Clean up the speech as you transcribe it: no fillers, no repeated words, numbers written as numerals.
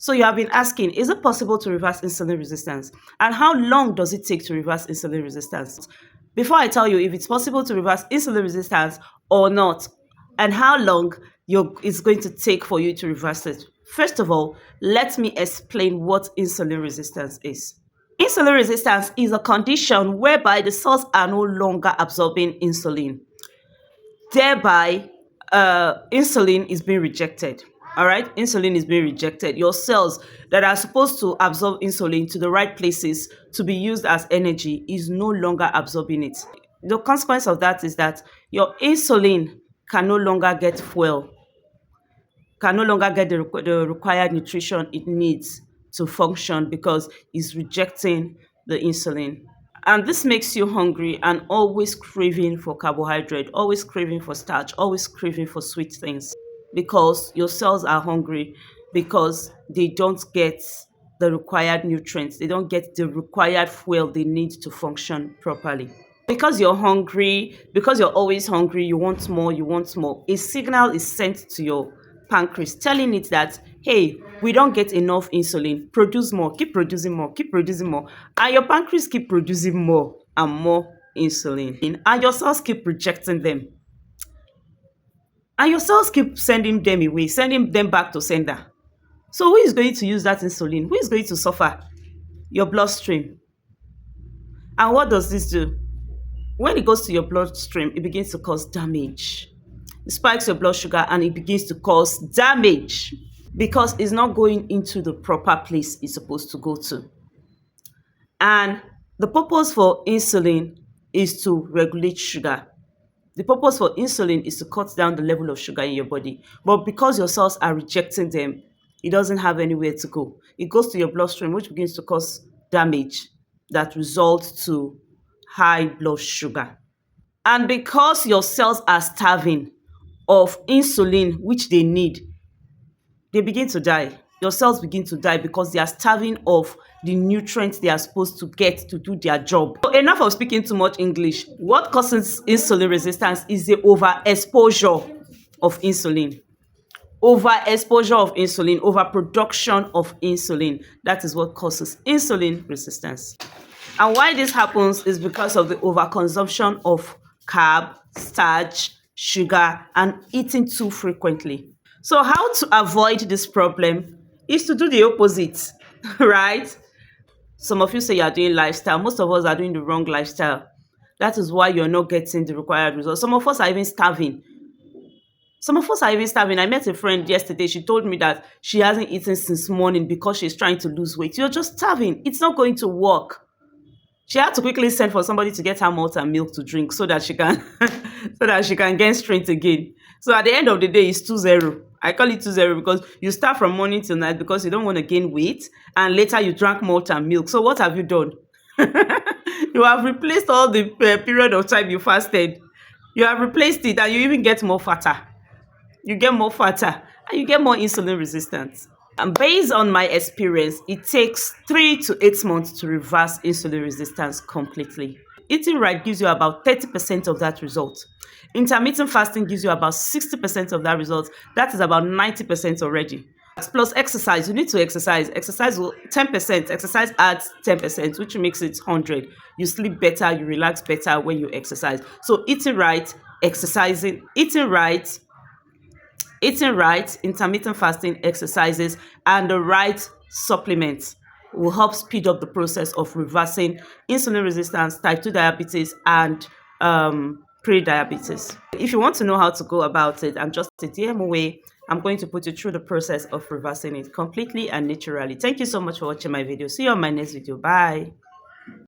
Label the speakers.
Speaker 1: So you have been asking, is it possible to reverse insulin resistance? And how long does it take to reverse insulin resistance? Before I tell you if it's possible to reverse insulin resistance or not, and how long it's going to take for you to reverse it, first of all, let me explain what insulin resistance is. Insulin resistance is a condition whereby the cells are no longer absorbing insulin. Thereby, insulin is being rejected. All right, insulin is being rejected. Your cells that are supposed to absorb insulin to the right places to be used as energy is no longer absorbing it. The consequence of that is that your insulin can no longer get fuel, can no longer get the required nutrition it needs to function because it's rejecting the insulin. And this makes you hungry and always craving for carbohydrate, always craving for starch, always craving for sweet things because your cells are hungry because they don't get the required nutrients. They don't get the required fuel they need to function properly. Because you're hungry, because you're always hungry, you want more, you want more. A signal is sent to your pancreas telling it that, hey, we don't get enough insulin, produce more, keep producing more, keep producing more. And your pancreas keep producing more and more insulin. And your cells keep rejecting them. And your cells keep sending them away, sending them back to sender. So who is going to use that insulin? Who is going to suffer? Your bloodstream. And what does this do? When it goes to your bloodstream, it begins to cause damage. It spikes your blood sugar and it begins to cause damage because it's not going into the proper place it's supposed to go to. And the purpose for insulin is to regulate sugar. The purpose for insulin is to cut down the level of sugar in your body. But because your cells are rejecting them, it doesn't have anywhere to go. It goes to your bloodstream, which begins to cause damage that results to high blood sugar. And because your cells are starving of insulin, which they need, they begin to die. Your cells begin to die because they are starving of the nutrients they are supposed to get to do their job. So enough of speaking too much English. What causes insulin resistance is the overexposure of insulin. Overexposure of insulin, overproduction of insulin. That is what causes insulin resistance. And why this happens is because of the overconsumption of carb, starch, sugar, and eating too frequently. So how to avoid this problem is to do the opposite, right? Some of you say you're doing lifestyle. Most of us are doing the wrong lifestyle. That is why you're not getting the required results. Some of us are even starving. I met a friend yesterday. She told me that she hasn't eaten since morning because she's trying to lose weight. You're just starving. It's not going to work. She had to quickly send for somebody to get her malt and milk to drink so that she can gain strength again. So at the end of the day, it's 2-0. I call it 2-0 because you start from morning till night because you don't want to gain weight, and later you drank malt and milk. So what have you done? You have replaced all the period of time you fasted. You have replaced it, and you even get more fatter. You get more fatter, and you get more insulin resistance. And based on my experience, it takes 3 to 8 months to reverse insulin resistance completely. Eating right gives you about 30% of that result. Intermittent fasting gives you about 60% of that result. That is about 90% already. Plus exercise. You need to exercise. Exercise will 10%. Exercise adds 10%, which makes it 100. You sleep better, you relax better when you exercise. So eating right, exercising, eating right, intermittent fasting, exercises, and the right supplements will help speed up the process of reversing insulin resistance, type 2 diabetes, and pre-diabetes. If you want to know how to go about it, I'm just a DM away. I'm going to put you through the process of reversing it completely and naturally. Thank you so much for watching my video. See you on my next video. Bye.